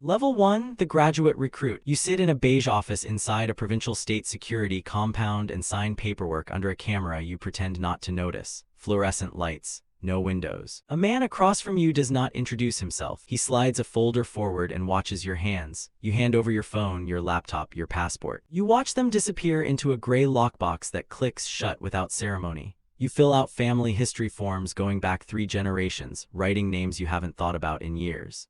Level 1, the graduate recruit. You sit in a beige office inside a provincial state security compound and sign paperwork under a camera you pretend not to notice. Fluorescent lights. No windows. A man across from you does not introduce himself. He slides a folder forward and watches your hands. You hand over your phone, your laptop, your passport. You watch them disappear into a gray lockbox that clicks shut without ceremony. You fill out family history forms going back 3 generations, writing names you haven't thought about in years.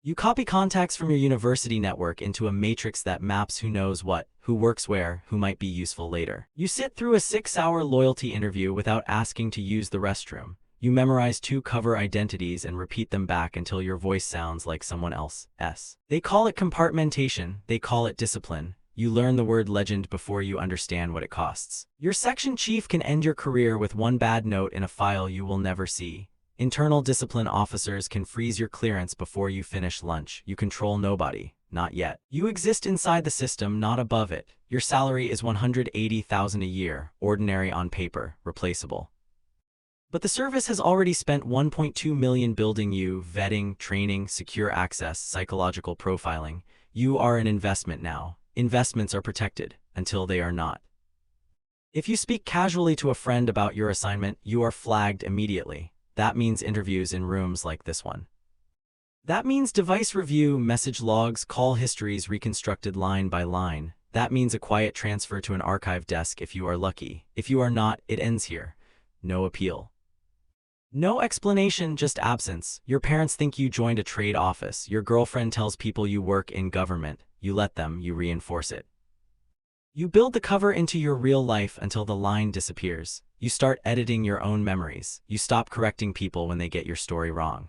You copy contacts from your university network into a matrix that maps who knows what, who works where, who might be useful later. You sit through a 6-hour loyalty interview without asking to use the restroom. You memorize 2 cover identities and repeat them back until your voice sounds like someone else's. They call it compartmentation, they call it discipline. You learn the word legend before you understand what it costs. Your section chief can end your career with 1 bad note in a file you will never see. Internal discipline officers can freeze your clearance before you finish lunch. You control nobody, not yet. You exist inside the system, not above it. Your salary is $180,000 a year, ordinary on paper, replaceable. But the service has already spent $1.2 million building you, vetting, training, secure access, psychological profiling. You are an investment now. Investments are protected, until they are not. If you speak casually to a friend about your assignment, you are flagged immediately. That means interviews in rooms like this one. That means device review, message logs, call histories reconstructed line by line. That means a quiet transfer to an archive desk if you are lucky. If you are not, it ends here. No appeal. No explanation, just absence. Your parents think you joined a trade office. Your girlfriend tells people you work in government. You let them, you reinforce it. You build the cover into your real life until the line disappears. You start editing your own memories. You stop correcting people when they get your story wrong.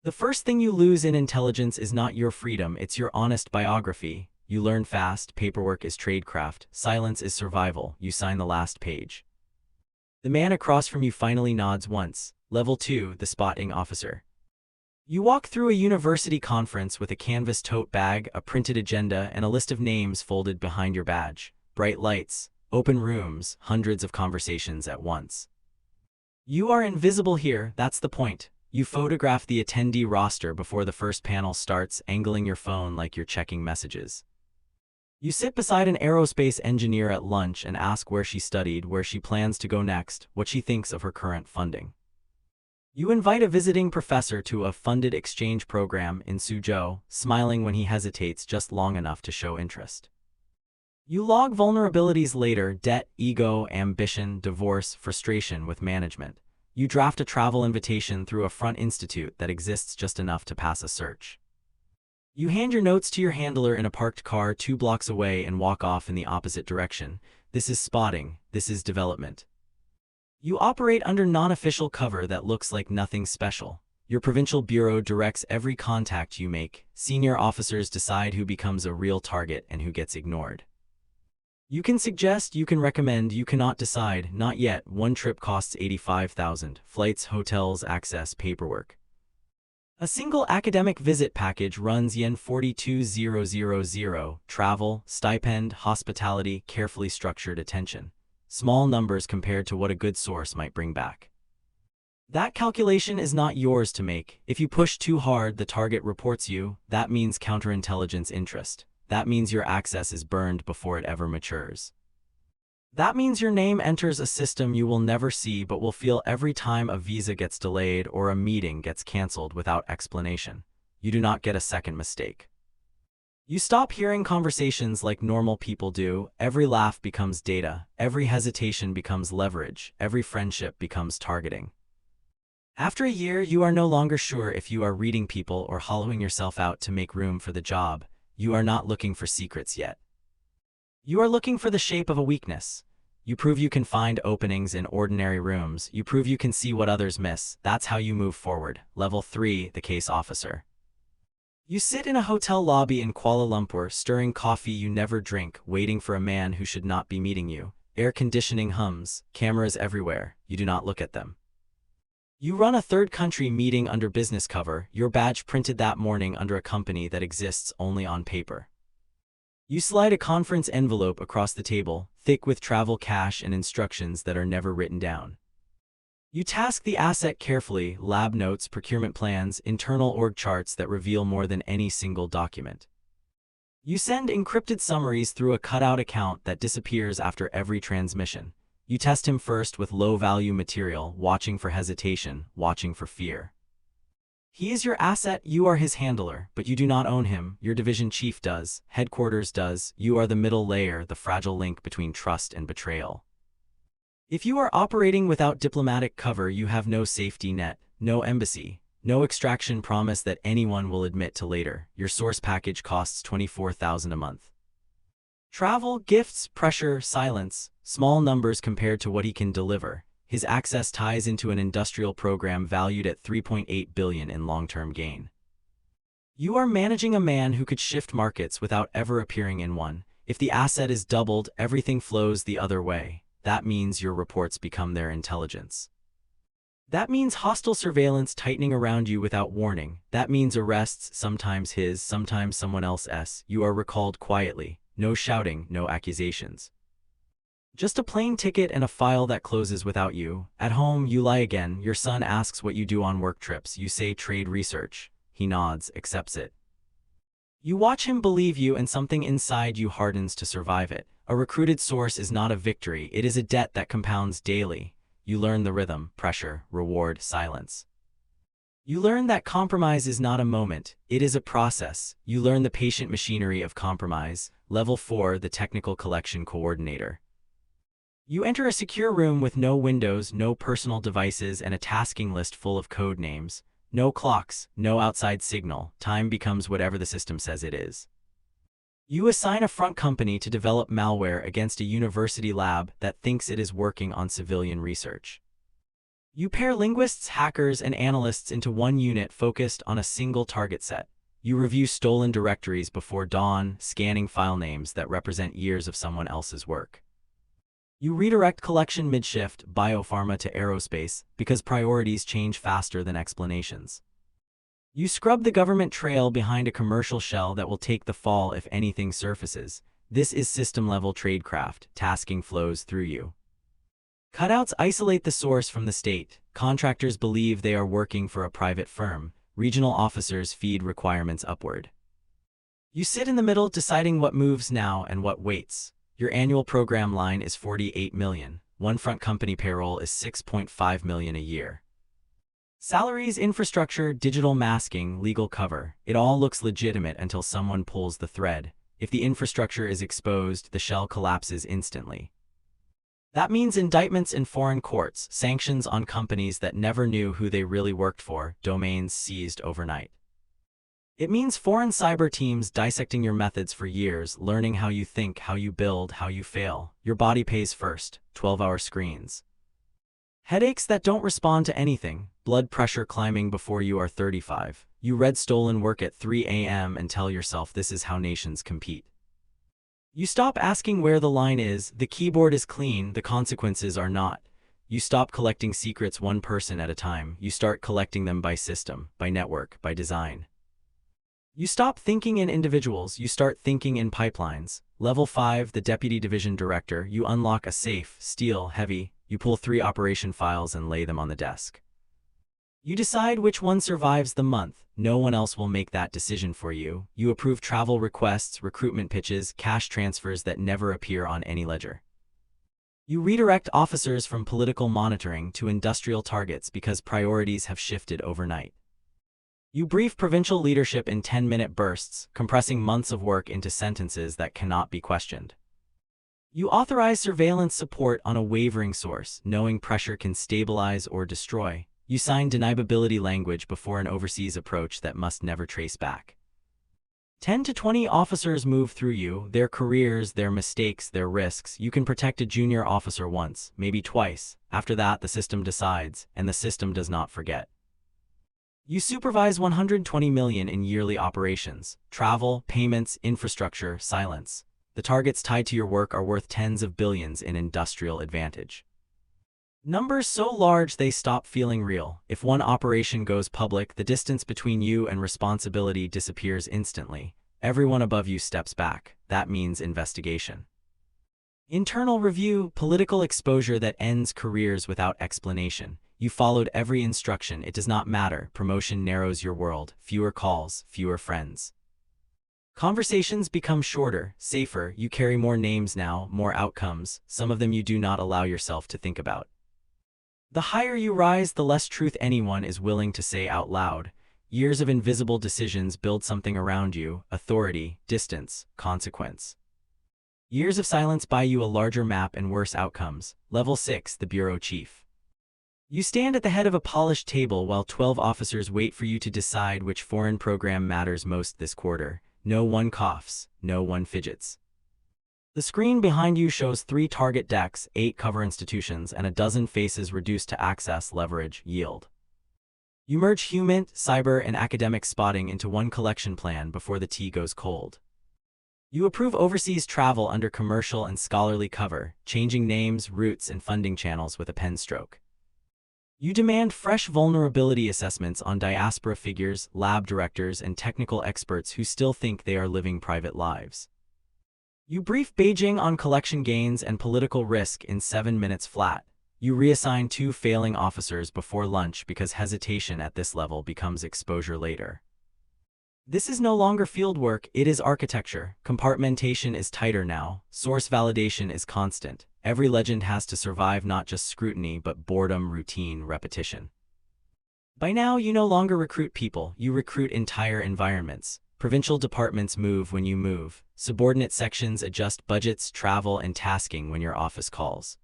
The first thing you lose in intelligence is not your freedom, it's your honest biography. You learn fast, paperwork is tradecraft, silence is survival, you sign the last page. The man across from you finally nods once. Level 2, the spotting officer. You walk through a university conference with a canvas tote bag, a printed agenda, and a list of names folded behind your badge. Bright lights, open rooms, hundreds of conversations at once. You are invisible here, that's the point. You photograph the attendee roster before the first panel starts, angling your phone like you're checking messages. You sit beside an aerospace engineer at lunch and ask where she studied, where she plans to go next, what she thinks of her current funding. You invite a visiting professor to a funded exchange program in Suzhou, smiling when he hesitates just long enough to show interest. You log vulnerabilities later: debt, ego, ambition, divorce, frustration with management. You draft a travel invitation through a front institute that exists just enough to pass a search. You hand your notes to your handler in a parked car 2 blocks away and walk off in the opposite direction. This is spotting, this is development. You operate under non-official cover that looks like nothing special. Your provincial bureau directs every contact you make. Senior officers decide who becomes a real target and who gets ignored. You can suggest, you can recommend, you cannot decide, not yet. 1 trip costs $85,000. Flights, hotels, access, paperwork. A single academic visit package runs yen 42,000. Travel, stipend, hospitality, carefully structured attention. Small numbers compared to what a good source might bring back. That calculation is not yours to make. If you push too hard, the target reports you. That means counterintelligence interest. That means your access is burned before it ever matures. That means your name enters a system you will never see but will feel every time a visa gets delayed or a meeting gets canceled without explanation. You do not get a second mistake. You stop hearing conversations like normal people do. Every laugh becomes data. Every hesitation becomes leverage. Every friendship becomes targeting. After a year, you are no longer sure if you are reading people or hollowing yourself out to make room for the job. You are not looking for secrets yet. You are looking for the shape of a weakness. You prove you can find openings in ordinary rooms. You prove you can see what others miss. That's how you move forward. Level 3, the case officer. You sit in a hotel lobby in Kuala Lumpur, stirring coffee you never drink, waiting for a man who should not be meeting you. Air conditioning hums, cameras everywhere. You do not look at them. You run a third country meeting under business cover, your badge printed that morning under a company that exists only on paper. You slide a conference envelope across the table, thick with travel cash and instructions that are never written down. You task the asset carefully, lab notes, procurement plans, internal org charts that reveal more than any single document. You send encrypted summaries through a cutout account that disappears after every transmission. You test him first with low-value material, watching for hesitation, watching for fear. He is your asset, you are his handler, but you do not own him, your division chief does, headquarters does, you are the middle layer, the fragile link between trust and betrayal. If you are operating without diplomatic cover, you have no safety net, no embassy, no extraction promise that anyone will admit to later. Your source package costs $24,000 a month. Travel, gifts, pressure, silence, small numbers compared to what he can deliver. His access ties into an industrial program valued at $3.8 billion in long-term gain. You are managing a man who could shift markets without ever appearing in one. If the asset is doubled, everything flows the other way. That means your reports become their intelligence. That means hostile surveillance tightening around you without warning. That means arrests, sometimes his, sometimes someone else's. You are recalled quietly. No shouting, no accusations. Just a plane ticket and a file that closes without you. At home, you lie again. Your son asks what you do on work trips. You say trade research. He nods, accepts it. You watch him believe you, and something inside you hardens to survive it. A recruited source is not a victory. It is a debt that compounds daily. You learn the rhythm, pressure, reward, silence. You learn that compromise is not a moment. It is a process. You learn the patient machinery of compromise. Level 4, the technical collection coordinator. You enter a secure room with no windows, no personal devices, and a tasking list full of code names. No clocks, no outside signal. Time becomes whatever the system says it is. You assign a front company to develop malware against a university lab that thinks it is working on civilian research. You pair linguists, hackers, and analysts into one unit focused on a single target set. You review stolen directories before dawn, scanning file names that represent years of someone else's work. You redirect collection mid-shift, biopharma to aerospace, because priorities change faster than explanations. You scrub the government trail behind a commercial shell that will take the fall if anything surfaces. This is system-level tradecraft. Tasking flows through you. Cutouts isolate the source from the state. Contractors believe they are working for a private firm. Regional officers feed requirements upward. You sit in the middle, deciding what moves now and what waits. Your annual program line is $48 million. One front company payroll is $6.5 million a year. Salaries, infrastructure, digital masking, legal cover. It all looks legitimate until someone pulls the thread. If the infrastructure is exposed, the shell collapses instantly. That means indictments in foreign courts, sanctions on companies that never knew who they really worked for, domains seized overnight. It means foreign cyber teams dissecting your methods for years, learning how you think, how you build, how you fail. Your body pays first, 12-hour screens. Headaches that don't respond to anything, blood pressure climbing before you are 35. You read stolen work at 3 a.m. and tell yourself this is how nations compete. You stop asking where the line is, the keyboard is clean, the consequences are not. You stop collecting secrets one person at a time, you start collecting them by system, by network, by design. You stop thinking in individuals, you start thinking in pipelines. Level 5, the Deputy Division Director, you unlock a safe, steel, heavy. You pull 3 operation files and lay them on the desk. You decide which one survives the month. No one else will make that decision for you. You approve travel requests, recruitment pitches, cash transfers that never appear on any ledger. You redirect officers from political monitoring to industrial targets because priorities have shifted overnight. You brief provincial leadership in 10-minute bursts, compressing months of work into sentences that cannot be questioned. You authorize surveillance support on a wavering source, knowing pressure can stabilize or destroy. You sign deniability language before an overseas approach that must never trace back. 10 to 20 officers move through you, their careers, their mistakes, their risks. You can protect a junior officer once, maybe twice. After that, the system decides, and the system does not forget. You supervise $120 million in yearly operations, travel, payments, infrastructure, silence. The targets tied to your work are worth tens of billions in industrial advantage. Numbers so large they stop feeling real. If one operation goes public, the distance between you and responsibility disappears instantly. Everyone above you steps back. That means investigation. Internal review, political exposure that ends careers without explanation. You followed every instruction. It does not matter. Promotion narrows your world. Fewer calls, fewer friends. Conversations become shorter, safer. You carry more names now, more outcomes, some of them you do not allow yourself to think about. The higher you rise, the less truth anyone is willing to say out loud. Years of invisible decisions build something around you: authority, distance, consequence. Years of silence buy you a larger map and worse outcomes. Level 6, the bureau chief. You stand at the head of a polished table while 12 officers wait for you to decide which foreign program matters most this quarter. No one coughs, no one fidgets. The screen behind you shows 3 target decks, 8 cover institutions, and a dozen faces reduced to access, leverage, yield. You merge human, cyber, and academic spotting into one collection plan before the tea goes cold. You approve overseas travel under commercial and scholarly cover, changing names, routes, and funding channels with a pen stroke. You demand fresh vulnerability assessments on diaspora figures, lab directors, and technical experts who still think they are living private lives. You brief Beijing on collection gains and political risk in 7 minutes flat. You reassign 2 failing officers before lunch because hesitation at this level becomes exposure later. This is no longer field work, it is architecture. Compartmentation is tighter now. Source validation is constant. Every legend has to survive not just scrutiny but boredom, routine, repetition. By now, you no longer recruit people, you recruit entire environments. Provincial departments move when you move. Subordinate sections adjust budgets, travel, and tasking when your office calls.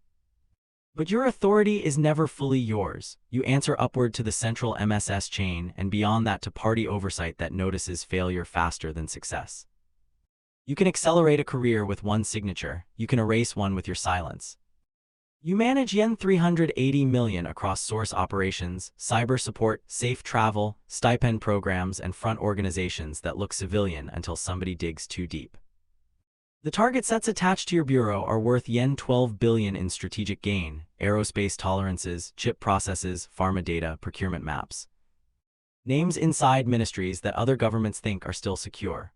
But your authority is never fully yours. You answer upward to the central MSS chain and beyond that to party oversight that notices failure faster than success. You can accelerate a career with one signature. You can erase one with your silence. You manage yen 380 million across source operations, cyber support, safe travel, stipend programs, and front organizations that look civilian until somebody digs too deep. The target sets attached to your bureau are worth yen 12 billion in strategic gain: aerospace tolerances, chip processes, pharma data, procurement maps. Names inside ministries that other governments think are still secure.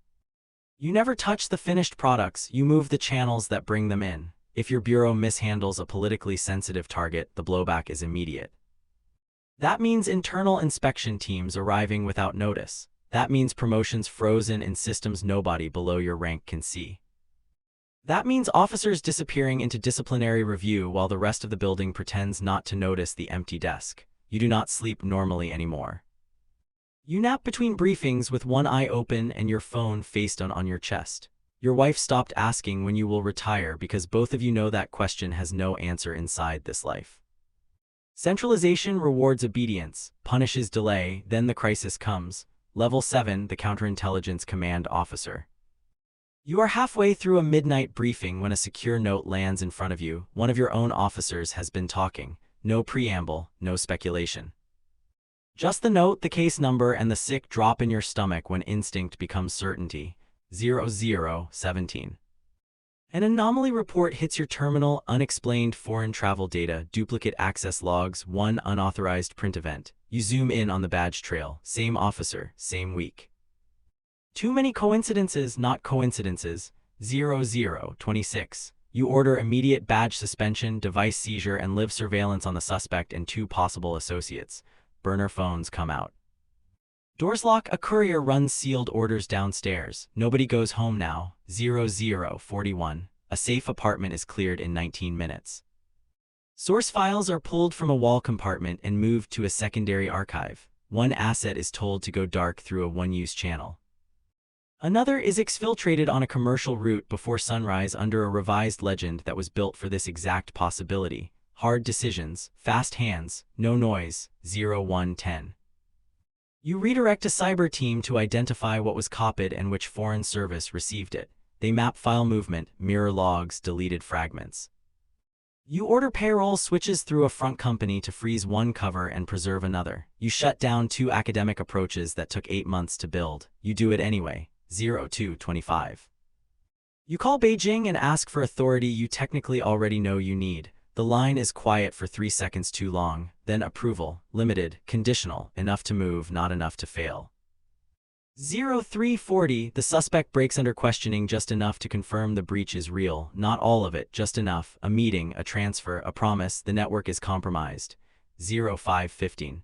You never touch the finished products, you move the channels that bring them in. If your bureau mishandles a politically sensitive target, the blowback is immediate. That means internal inspection teams arriving without notice. That means promotions frozen in systems nobody below your rank can see. That means officers disappearing into disciplinary review while the rest of the building pretends not to notice the empty desk. You do not sleep normally anymore. You nap between briefings with one eye open and your phone face down on your chest. Your wife stopped asking when you will retire because both of you know that question has no answer inside this life. Centralization rewards obedience, punishes delay, then the crisis comes. Level 7, the counterintelligence command officer. You are halfway through a midnight briefing when a secure note lands in front of you. One of your own officers has been talking. No preamble, no speculation. Just the note, the case number, and the sick drop in your stomach when instinct becomes certainty. 0017. An anomaly report hits your terminal: unexplained foreign travel data, duplicate access logs, one unauthorized print event. You zoom in on the badge trail. Same officer, same week. Too many coincidences, not coincidences. 0026. You order immediate badge suspension, device seizure, and live surveillance on the suspect and 2 possible associates. Burner phones come out. Doors lock, a courier runs sealed orders downstairs. Nobody goes home now. 0041. A safe apartment is cleared in 19 minutes. Source files are pulled from a wall compartment and moved to a secondary archive. One asset is told to go dark through a one-use channel. Another is exfiltrated on a commercial route before sunrise under a revised legend that was built for this exact possibility. Hard decisions, fast hands, no noise. 0110. You redirect a cyber team to identify what was copied and which foreign service received it. They map file movement, mirror logs, deleted fragments. You order payroll switches through a front company to freeze one cover and preserve another. You shut down 2 academic approaches that took 8 months to build. You do it anyway. 0225. You call Beijing and ask for authority you technically already know you need. The line is quiet for 3 seconds too long, then approval, limited, conditional, enough to move, not enough to fail. 0340, the suspect breaks under questioning just enough to confirm the breach is real, not all of it, just enough, a meeting, a transfer, a promise, the network is compromised. 0515.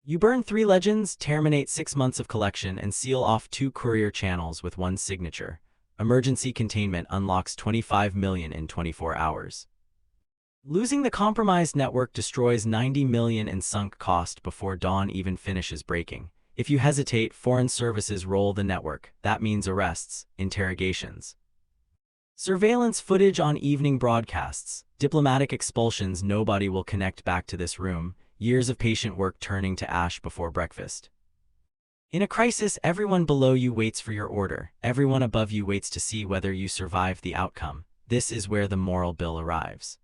You burn 3 legends, terminate 6 months of collection, and seal off 2 courier channels with 1 signature. Emergency containment unlocks 25 million in 24 hours. Losing the compromised network destroys 90 million in sunk cost before dawn even finishes breaking. If you hesitate, foreign services roll the network. That means arrests, interrogations. Surveillance footage on evening broadcasts. Diplomatic expulsions. Nobody will connect back to this room. Years of patient work turning to ash before breakfast. In a crisis, everyone below you waits for your order. Everyone above you waits to see whether you survive the outcome. This is where the moral bill arrives.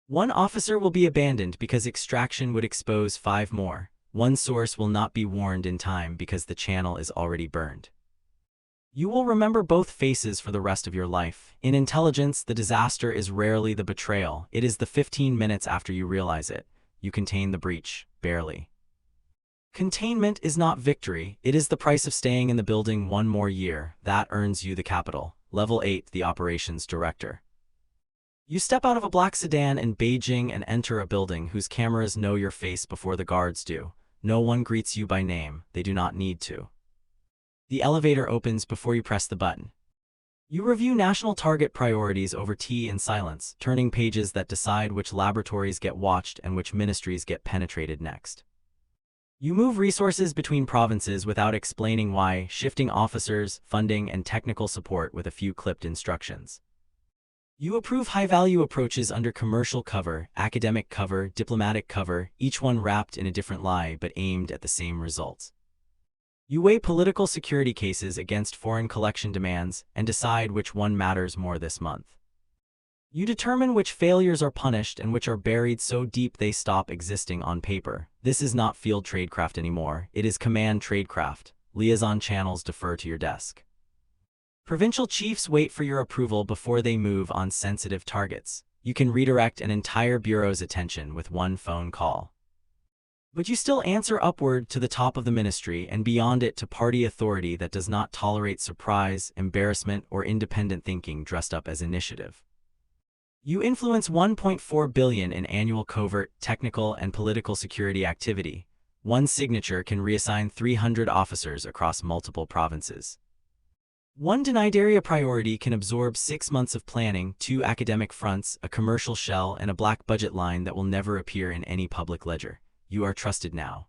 1 officer will be abandoned because extraction would expose 5 more. 1 source will not be warned in time because the channel is already burned. You will remember both faces for the rest of your life. In intelligence, the disaster is rarely the betrayal. It is the 15 minutes after you realize it. You contain the breach, barely. Containment is not victory. It is the price of staying in the building 1 more year. That earns you the capital. Level 8, the operations director. You step out of a black sedan in Beijing and enter a building whose cameras know your face before the guards do. No one greets you by name. They do not need to. The elevator opens before you press the button. You review national target priorities over tea in silence, turning pages that decide which laboratories get watched and which ministries get penetrated next. You move resources between provinces without explaining why, shifting officers, funding, and technical support with a few clipped instructions. You approve high-value approaches under commercial cover, academic cover, diplomatic cover, each one wrapped in a different lie but aimed at the same results. You weigh political security cases against foreign collection demands and decide which one matters more this month. You determine which failures are punished and which are buried so deep they stop existing on paper. This is not field tradecraft anymore. It is command tradecraft. Liaison channels defer to your desk. Provincial chiefs wait for your approval before they move on sensitive targets. You can redirect an entire bureau's attention with 1 phone call. But you still answer upward to the top of the ministry and beyond it to party authority that does not tolerate surprise, embarrassment, or independent thinking dressed up as initiative. You influence 1.4 billion in annual covert, technical, and political security activity. 1 signature can reassign 300 officers across multiple provinces. 1 denied area priority can absorb 6 months of planning, 2 academic fronts, a commercial shell, and a black budget line that will never appear in any public ledger. You are trusted now.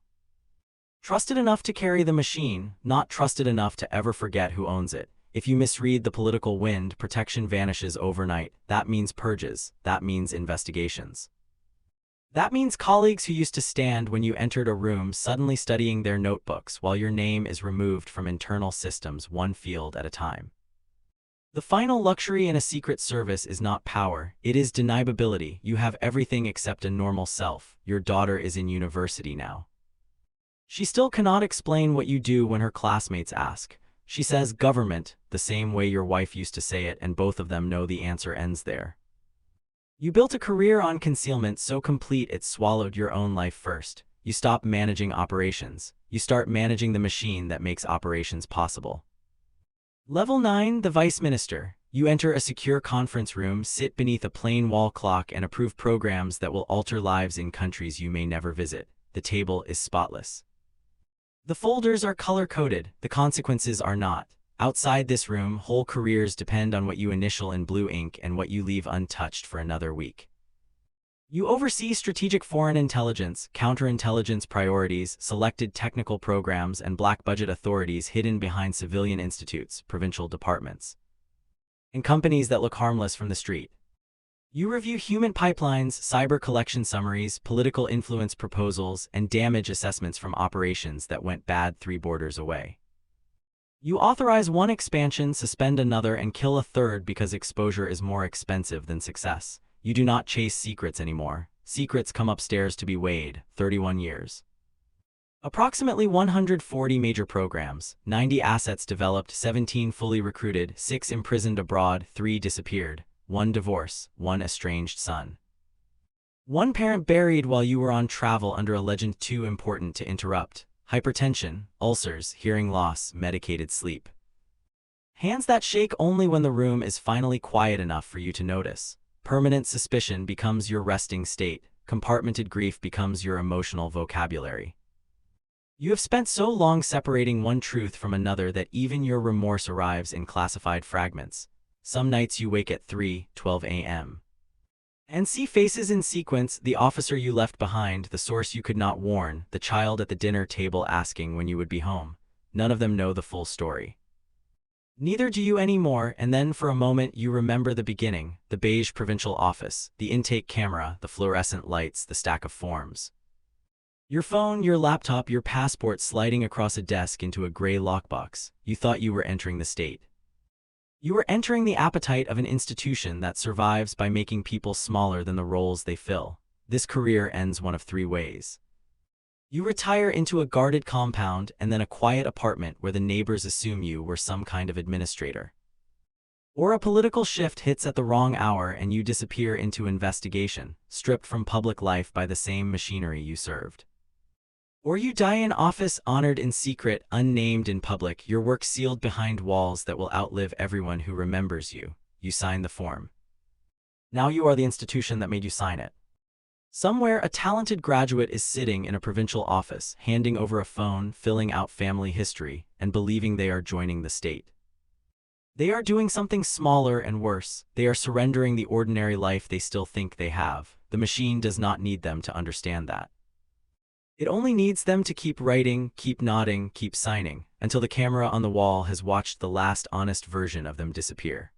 Trusted enough to carry the machine, not trusted enough to ever forget who owns it. If you misread the political wind, protection vanishes overnight. That means purges. That means investigations. That means colleagues who used to stand when you entered a room suddenly studying their notebooks while your name is removed from internal systems 1 field at a time. The final luxury in a secret service is not power, it is deniability. You have everything except a normal self. Your daughter is in university now. She still cannot explain what you do when her classmates ask. She says government, the same way your wife used to say it, and both of them know the answer ends there. You built a career on concealment so complete it swallowed your own life first. You stop managing operations. You start managing the machine that makes operations possible. Level 9, the Vice Minister. You enter a secure conference room, sit beneath a plain wall clock, and approve programs that will alter lives in countries you may never visit. The table is spotless. The folders are color-coded. The consequences are not. Outside this room, whole careers depend on what you initial in blue ink and what you leave untouched for another week. You oversee strategic foreign intelligence, counterintelligence priorities, selected technical programs, and black budget authorities hidden behind civilian institutes, provincial departments, and companies that look harmless from the street. You review human pipelines, cyber collection summaries, political influence proposals, and damage assessments from operations that went bad 3 borders away. You authorize 1 expansion, suspend another, and kill a third because exposure is more expensive than success. You do not chase secrets anymore. Secrets come upstairs to be weighed. 31 years. Approximately 140 major programs, 90 assets developed, 17 fully recruited, 6 imprisoned abroad, 3 disappeared, 1 divorce, 1 estranged son. 1 parent buried while you were on travel under a legend too important to interrupt. Hypertension, ulcers, hearing loss, medicated sleep. Hands that shake only when the room is finally quiet enough for you to notice. Permanent suspicion becomes your resting state. compartmented grief becomes your emotional vocabulary. You have spent so long separating one truth from another that even your remorse arrives in classified fragments. Some nights you wake at 3:12 a.m. and see faces in sequence: the officer you left behind, the source you could not warn, the child at the dinner table asking when you would be home. None of them know the full story. Neither do you anymore, and then for a moment you remember the beginning: the beige provincial office, the intake camera, the fluorescent lights, the stack of forms. Your phone, your laptop, your passport sliding across a desk into a gray lockbox. You thought you were entering the state. You were entering the appetite of an institution that survives by making people smaller than the roles they fill. This career ends one of three ways. You retire into a guarded compound and then a quiet apartment where the neighbors assume you were some kind of administrator. Or a political shift hits at the wrong hour and you disappear into investigation, stripped from public life by the same machinery you served. Or you die in office, honored in secret, unnamed in public, your work sealed behind walls that will outlive everyone who remembers you. You sign the form. Now you are the institution that made you sign it. Somewhere, a talented graduate is sitting in a provincial office, handing over a phone, filling out family history, and believing they are joining the state. They are doing something smaller and worse. They are surrendering the ordinary life they still think they have. The machine does not need them to understand that. It only needs them to keep writing, keep nodding, keep signing, until the camera on the wall has watched the last honest version of them disappear.